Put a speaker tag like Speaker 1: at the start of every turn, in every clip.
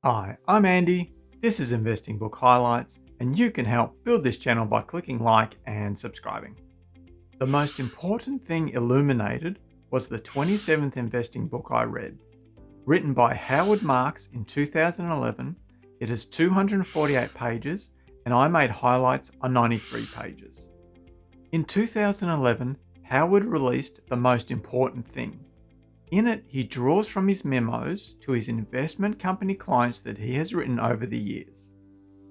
Speaker 1: Hi, I'm Andy. This is Investing Book Highlights, and you can help build this channel by clicking like and subscribing. The most important thing illuminated was the 27th investing book I read. Written by Howard Marks in 2011, it has 248 pages, and I made highlights on 93 pages. In 2011, Howard released The Most Important Thing. In it, he draws from his memos to his investment company clients that he has written over the years.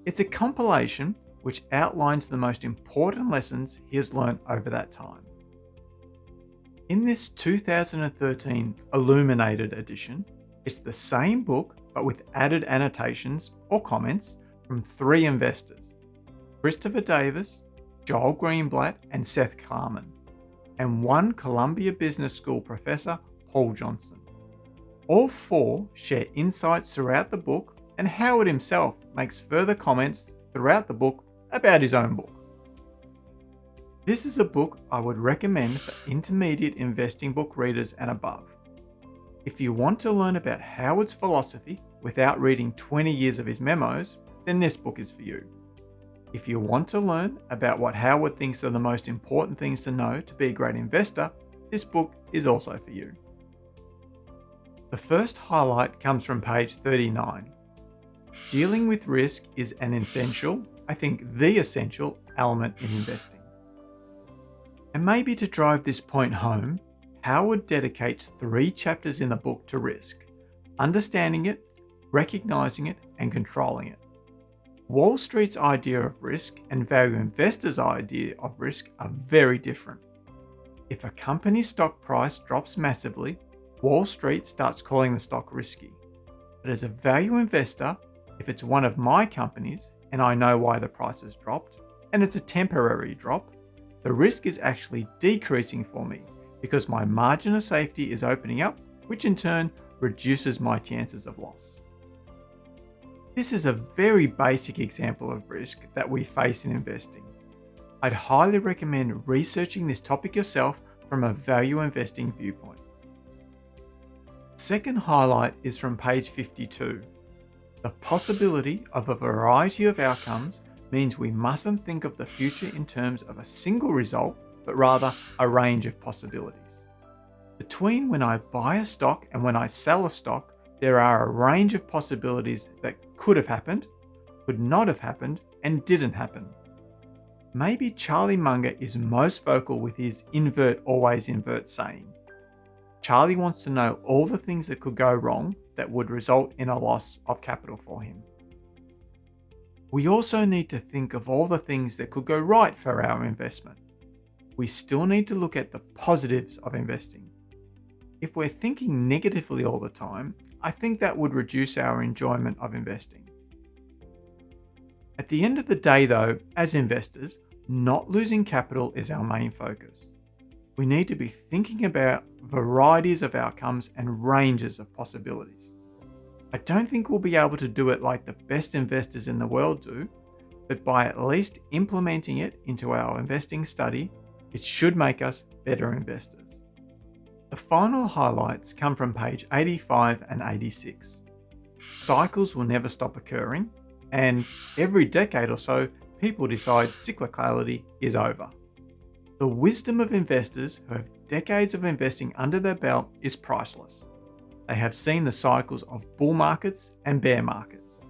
Speaker 1: It's a compilation which outlines the most important lessons he has learned over that time. In this 2013 Illuminated Edition, it's the same book but with added annotations or comments from three investors: Christopher Davis, Joel Greenblatt, and Seth Klarman, and one Columbia Business School professor, Paul Johnson. All four share insights throughout the book, and Howard himself makes further comments throughout the book about his own book. This is a book I would recommend for intermediate investing book readers and above. If you want to learn about Howard's philosophy without reading 20 years of his memos, then this book is for you. If you want to learn about what Howard thinks are the most important things to know to be a great investor, this book is also for you. The first highlight comes from page 39. Dealing with risk is an essential, I think the essential, element in investing. And maybe to drive this point home, Howard dedicates 3 chapters in the book to risk: understanding it, recognizing it, and controlling it. Wall Street's idea of risk and value investors' idea of risk are very different. If a company's stock price drops massively, Wall Street starts calling the stock risky. But as a value investor, if it's one of my companies and I know why the price has dropped, and it's a temporary drop, the risk is actually decreasing for me because my margin of safety is opening up, which in turn reduces my chances of loss. This is a very basic example of risk that we face in investing. I'd highly recommend researching this topic yourself from a value investing viewpoint. Second highlight is from page 52. The possibility of a variety of outcomes means we mustn't think of the future in terms of a single result, but rather a range of possibilities. Between when I buy a stock and when I sell a stock, there are a range of possibilities that could have happened, could not have happened, and didn't happen. Maybe Charlie Munger is most vocal with his invert always invert saying. Charlie wants to know all the things that could go wrong that would result in a loss of capital for him. We also need to think of all the things that could go right for our investment. We still need to look at the positives of investing. If we're thinking negatively all the time, I think that would reduce our enjoyment of investing. At the end of the day though, as investors, not losing capital is our main focus. We need to be thinking about varieties of outcomes and ranges of possibilities. I don't think we'll be able to do it like the best investors in the world do, but by at least implementing it into our investing study, it should make us better investors. The final highlights come from page 85 and 86. Cycles will never stop occurring, and every decade or so, people decide cyclicality is over. The wisdom of investors who have decades of investing under their belt is priceless. They have seen the cycles of bull markets and bear markets.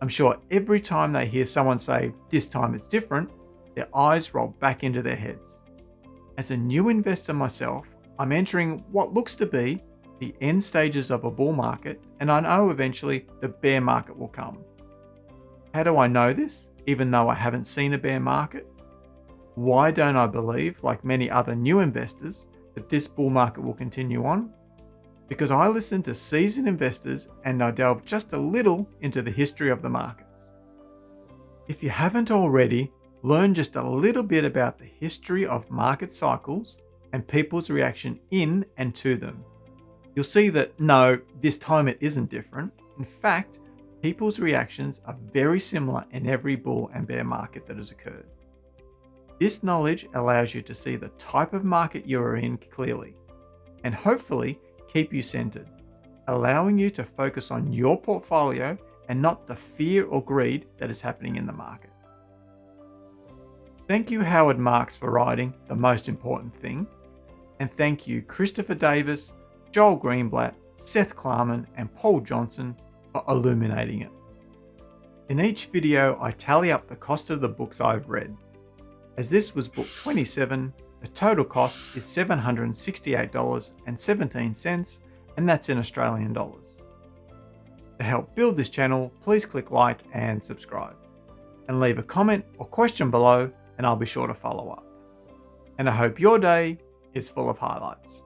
Speaker 1: I'm sure every time they hear someone say, "this time it's different," their eyes roll back into their heads. As a new investor myself, I'm entering what looks to be the end stages of a bull market, and I know eventually the bear market will come. How do I know this, even though I haven't seen a bear market? Why don't I believe, like many other new investors, that this bull market will continue on? Because I listen to seasoned investors and I delve just a little into the history of the markets. If you haven't already, learn just a little bit about the history of market cycles and people's reaction in and to them. You'll see that no, this time it isn't different. In fact, people's reactions are very similar in every bull and bear market that has occurred. This knowledge allows you to see the type of market you are in clearly, and hopefully keep you centered. allowing you to focus on your portfolio and not the fear or greed that is happening in the market. Thank you, Howard Marks, for writing The Most Important Thing, and thank you, Christopher Davis, Joel Greenblatt, Seth Klarman, and Paul Johnson for illuminating it. In each video, I tally up the cost of the books I've read. As this was book 27, the total cost is $768.17, and that's in Australian dollars. To help build this channel, please click like and subscribe. And leave a comment or question below, and I'll be sure to follow up. And I hope your day is full of highlights.